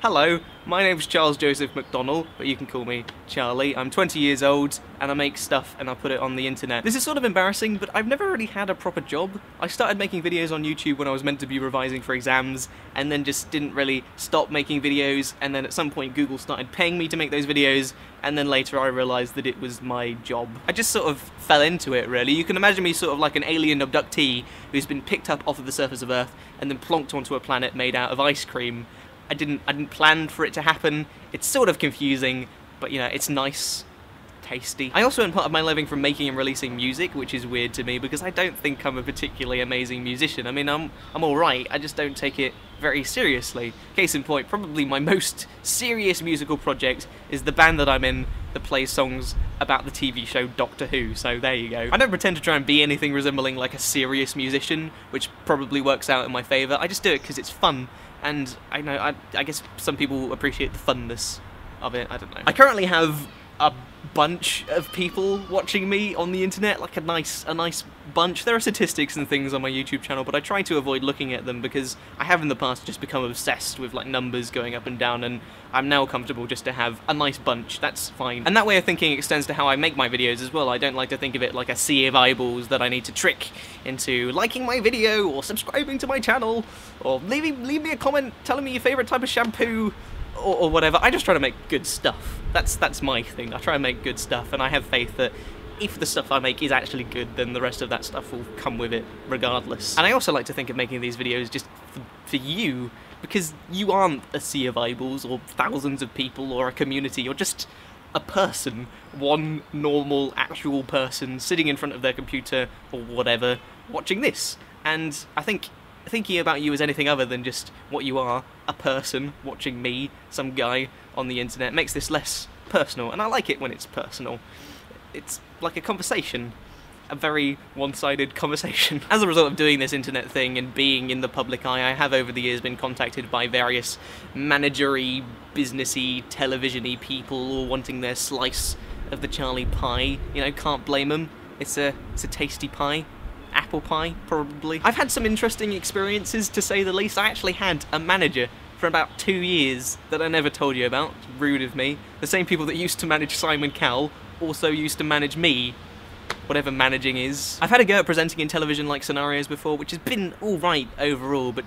Hello, my name's Charles Joseph McDonnell, but you can call me Charlie. I'm 20 years old, and I make stuff and I put it on the internet. This is sort of embarrassing, but I've never really had a proper job. I started making videos on YouTube when I was meant to be revising for exams, and then just didn't really stop making videos, and then at some point Google started paying me to make those videos, and then later I realised that it was my job. I just sort of fell into it, really. You can imagine me sort of like an alien abductee who's been picked up off of the surface of Earth and then plonked onto a planet made out of ice cream. I didn't plan for it to happen. It's sort of confusing, but you know, it's nice, tasty. I also earn part of my living from making and releasing music, which is weird to me because I don't think I'm a particularly amazing musician. I mean, I'm alright, I just don't take it very seriously. Case in point, probably my most serious musical project is the band that I'm in that plays songs about the TV show Doctor Who, so there you go. I don't pretend to try and be anything resembling like a serious musician, which probably works out in my favour. I just do it because it's fun. And I know, I guess some people appreciate the funness of it, I don't know. I currently have a bunch of people watching me on the internet, like a nice bunch. There are statistics and things on my YouTube channel, but I try to avoid looking at them because I have in the past just become obsessed with like numbers going up and down, and I'm now comfortable just to have a nice bunch. That's fine. And that way of thinking extends to how I make my videos as well. I don't like to think of it like a sea of eyeballs that I need to trick into liking my video or subscribing to my channel or leave me a comment telling me your favourite type of shampoo or whatever. I just try to make good stuff. That's my thing. I try and make good stuff, and I have faith that if the stuff I make is actually good, then the rest of that stuff will come with it regardless. And I also like to think of making these videos just for you, because you aren't a sea of eyeballs or thousands of people or a community. You're just a person, one normal actual person sitting in front of their computer or whatever, watching this. And I think thinking about you as anything other than just what you are, a person watching me, some guy on the internet, makes this less personal, and I like it when it's personal. It's like a conversation, a very one-sided conversation. As a result of doing this internet thing and being in the public eye, I have over the years been contacted by various managery, businessy, television-y people all wanting their slice of the Charlie pie. You know, can't blame them. It's a tasty pie. Apple pie, probably. I've had some interesting experiences, to say the least. I actually had a manager for about 2 years that I never told you about. It's rude of me. The same people that used to manage Simon Cowell also used to manage me, whatever managing is. I've had a go at presenting in television-like scenarios before, which has been alright overall, but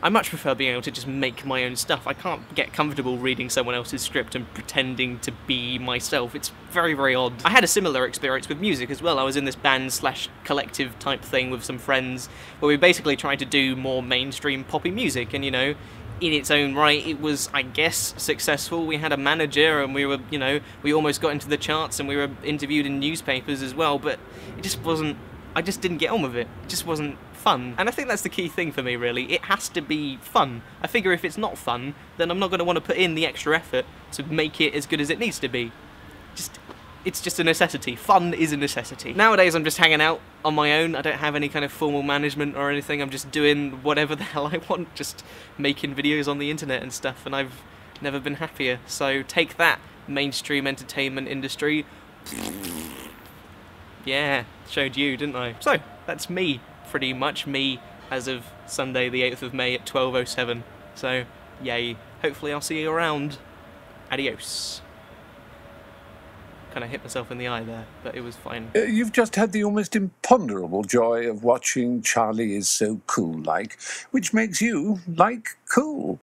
I much prefer being able to just make my own stuff. I can't get comfortable reading someone else's script and pretending to be myself. It's very, very odd. I had a similar experience with music as well. I was in this band/collective type thing with some friends where we basically tried to do more mainstream poppy music, and you know, in its own right, it was, I guess, successful. We had a manager and we were, you know, we almost got into the charts and we were interviewed in newspapers as well, but it just wasn't, I just didn't get on with it. It just wasn't fun. And I think that's the key thing for me, really. It has to be fun. I figure if it's not fun, then I'm not going to want to put in the extra effort to make it as good as it needs to be. It's just a necessity. Fun is a necessity. Nowadays I'm just hanging out on my own. I don't have any kind of formal management or anything. I'm just doing whatever the hell I want, just making videos on the internet and stuff, and I've never been happier. So take that, mainstream entertainment industry. Yeah, showed you, didn't I? So, that's me, pretty much. Me as of Sunday the 8th of May at 12:07. So, yay. Hopefully I'll see you around. Adios. Kind of hit myself in the eye there, but it was fine. You've just had the almost imponderable joy of watching Charlie Is So Cool Like, which makes you like cool.